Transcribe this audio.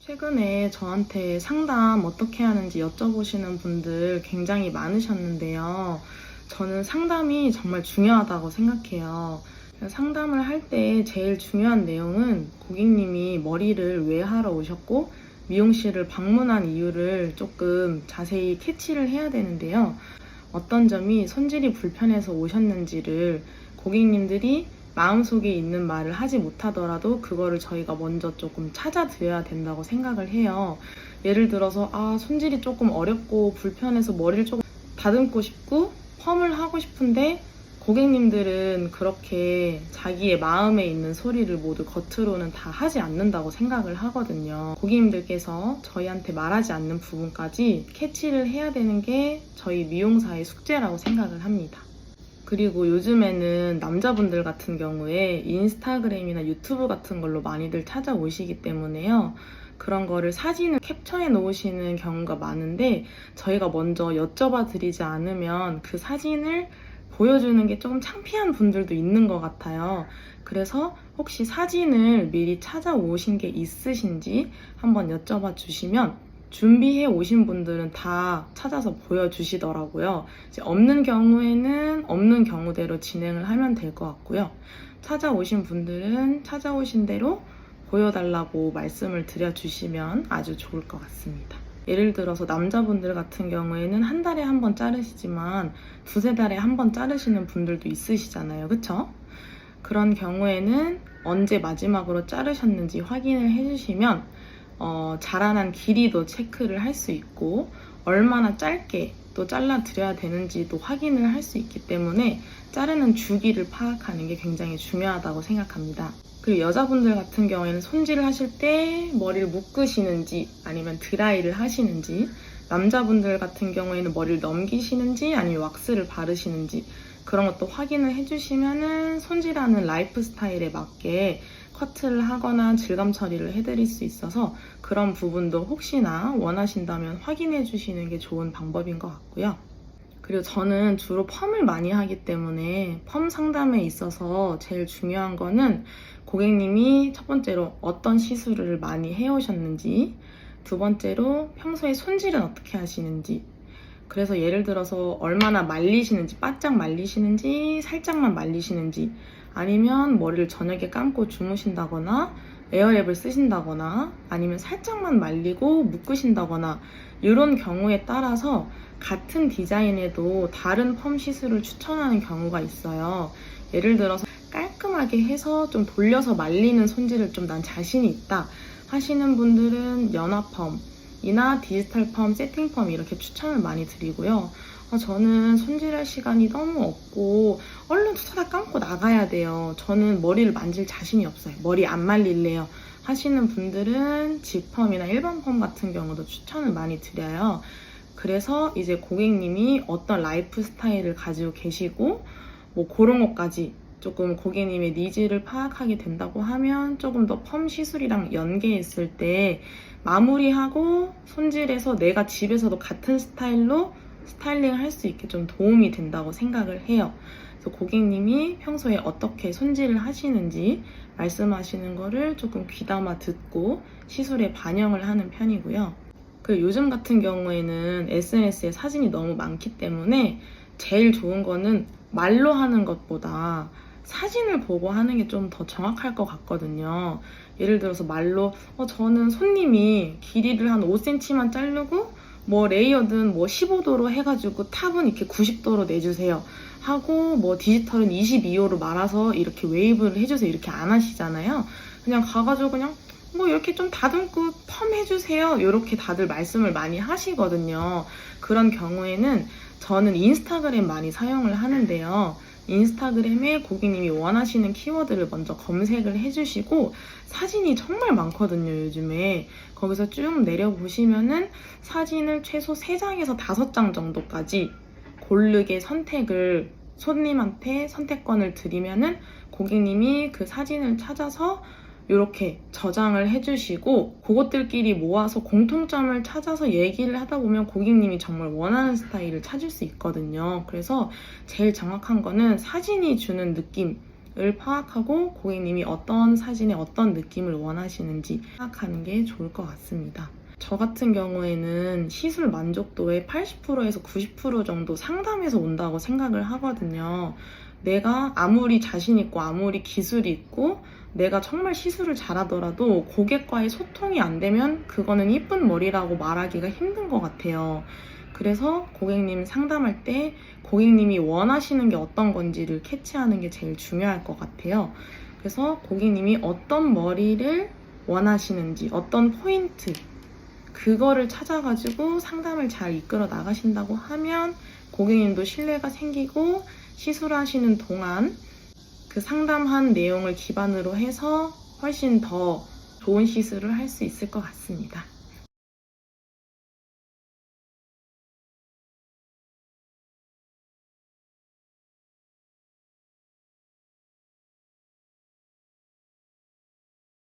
최근에 저한테 상담 어떻게 하는지 여쭤보시는 분들 굉장히 많으셨는데요. 저는 상담이 정말 중요하다고 생각해요. 상담을 할 때 제일 중요한 내용은 고객님이 머리를 왜 하러 오셨고 미용실을 방문한 이유를 조금 자세히 캐치를 해야 되는데요. 어떤 점이 손질이 불편해서 오셨는지를 고객님들이 마음속에 있는 말을 하지 못하더라도 그거를 저희가 먼저 조금 찾아드려야 된다고 생각을 해요. 예를 들어서 손질이 조금 어렵고 불편해서 머리를 조금 다듬고 싶고 펌을 하고 싶은데 고객님들은 그렇게 자기의 마음에 있는 소리를 모두 겉으로는 다 하지 않는다고 생각을 하거든요. 고객님들께서 저희한테 말하지 않는 부분까지 캐치를 해야 되는 게 저희 미용사의 숙제라고 생각을 합니다. 그리고 요즘에는 남자분들 같은 경우에 인스타그램이나 유튜브 같은 걸로 많이들 찾아오시기 때문에요. 그런 거를 사진을 캡처해 놓으시는 경우가 많은데 저희가 먼저 여쭤봐 드리지 않으면 그 사진을 보여주는 게 조금 창피한 분들도 있는 것 같아요. 그래서 혹시 사진을 미리 찾아오신 게 있으신지 한번 여쭤봐 주시면 준비해 오신 분들은 다 찾아서 보여주시더라고요. 이제 없는 경우에는 없는 경우대로 진행을 하면 될 것 같고요. 찾아오신 분들은 찾아오신 대로 보여달라고 말씀을 드려주시면 아주 좋을 것 같습니다. 예를 들어서 남자분들 같은 경우에는 한 달에 한 번 자르시지만 두세 달에 한 번 자르시는 분들도 있으시잖아요. 그쵸? 그런 경우에는 언제 마지막으로 자르셨는지 확인을 해주시면 자라난 길이도 체크를 할 수 있고 얼마나 짧게 또 잘라드려야 되는지도 확인을 할 수 있기 때문에 자르는 주기를 파악하는 게 굉장히 중요하다고 생각합니다. 그리고 여자분들 같은 경우에는 손질을 하실 때 머리를 묶으시는지 아니면 드라이를 하시는지, 남자분들 같은 경우에는 머리를 넘기시는지 아니면 왁스를 바르시는지 그런 것도 확인을 해주시면은 손질하는 라이프 스타일에 맞게 커트를 하거나 질감 처리를 해드릴 수 있어서 그런 부분도 혹시나 원하신다면 확인해 주시는 게 좋은 방법인 것 같고요. 그리고 저는 주로 펌을 많이 하기 때문에 펌 상담에 있어서 제일 중요한 거는 고객님이 첫 번째로 어떤 시술을 많이 해오셨는지, 두 번째로 평소에 손질은 어떻게 하시는지, 그래서 예를 들어서 얼마나 말리시는지, 바짝 말리시는지, 살짝만 말리시는지, 아니면 머리를 저녁에 감고 주무신다거나 에어랩을 쓰신다거나 아니면 살짝만 말리고 묶으신다거나 이런 경우에 따라서 같은 디자인에도 다른 펌 시술을 추천하는 경우가 있어요. 예를 들어서 깔끔하게 해서 좀 돌려서 말리는 손질을 좀 난 자신이 있다 하시는 분들은 연화펌이나 디지털 펌, 세팅 펌 이렇게 추천을 많이 드리고요. 저는 손질할 시간이 너무 없고 얼른 투사다 감고 나가야 돼요. 저는 머리를 만질 자신이 없어요. 머리 안 말릴래요 하시는 분들은 G펌이나 일반 펌 같은 경우도 추천을 많이 드려요. 그래서 이제 고객님이 어떤 라이프 스타일을 가지고 계시고 뭐 그런 것까지 조금 고객님의 니즈를 파악하게 된다고 하면 조금 더 펌 시술이랑 연계했을 때 마무리하고 손질해서 내가 집에서도 같은 스타일로 스타일링을 할 수 있게 좀 도움이 된다고 생각을 해요. 그래서 고객님이 평소에 어떻게 손질을 하시는지 말씀하시는 거를 조금 귀담아 듣고 시술에 반영을 하는 편이고요. 그리고 요즘 같은 경우에는 SNS에 사진이 너무 많기 때문에 제일 좋은 거는 말로 하는 것보다 사진을 보고 하는 게 좀 더 정확할 것 같거든요. 예를 들어서 말로 저는 손님이 길이를 한 5cm만 자르고 뭐 레이어든 뭐 15도로 해가지고 탑은 이렇게 90도로 내주세요 하고 뭐 디지털은 22호로 말아서 이렇게 웨이브를 해주세요 이렇게 안 하시잖아요. 그냥 가가지고 그냥 뭐 이렇게 좀 다듬고 펌 해주세요 이렇게 다들 말씀을 많이 하시거든요. 그런 경우에는 저는 인스타그램 많이 사용을 하는데요. 인스타그램에 고객님이 원하시는 키워드를 먼저 검색을 해주시고 사진이 정말 많거든요, 요즘에. 거기서 쭉 내려보시면은 사진을 최소 3장에서 5장 정도까지 고르게 선택을 손님한테 선택권을 드리면은 고객님이 그 사진을 찾아서 이렇게 저장을 해주시고 그것들끼리 모아서 공통점을 찾아서 얘기를 하다 보면 고객님이 정말 원하는 스타일을 찾을 수 있거든요. 그래서 제일 정확한 거는 사진이 주는 느낌을 을 파악하고 고객님이 어떤 사진에 어떤 느낌을 원하시는지 파악하는 게 좋을 것 같습니다. 저 같은 경우에는 시술 만족도의 80%에서 90% 정도 상담에서 온다고 생각을 하거든요. 내가 아무리 자신 있고 아무리 기술이 있고 내가 정말 시술을 잘하더라도 고객과의 소통이 안 되면 그거는 이쁜 머리라고 말하기가 힘든 것 같아요. 그래서 고객님 상담할 때 고객님이 원하시는 게 어떤 건지를 캐치하는 게 제일 중요할 것 같아요. 그래서 고객님이 어떤 머리를 원하시는지, 어떤 포인트, 그거를 찾아가지고 상담을 잘 이끌어 나가신다고 하면 고객님도 신뢰가 생기고 시술하시는 동안 그 상담한 내용을 기반으로 해서 훨씬 더 좋은 시술을 할 수 있을 것 같습니다.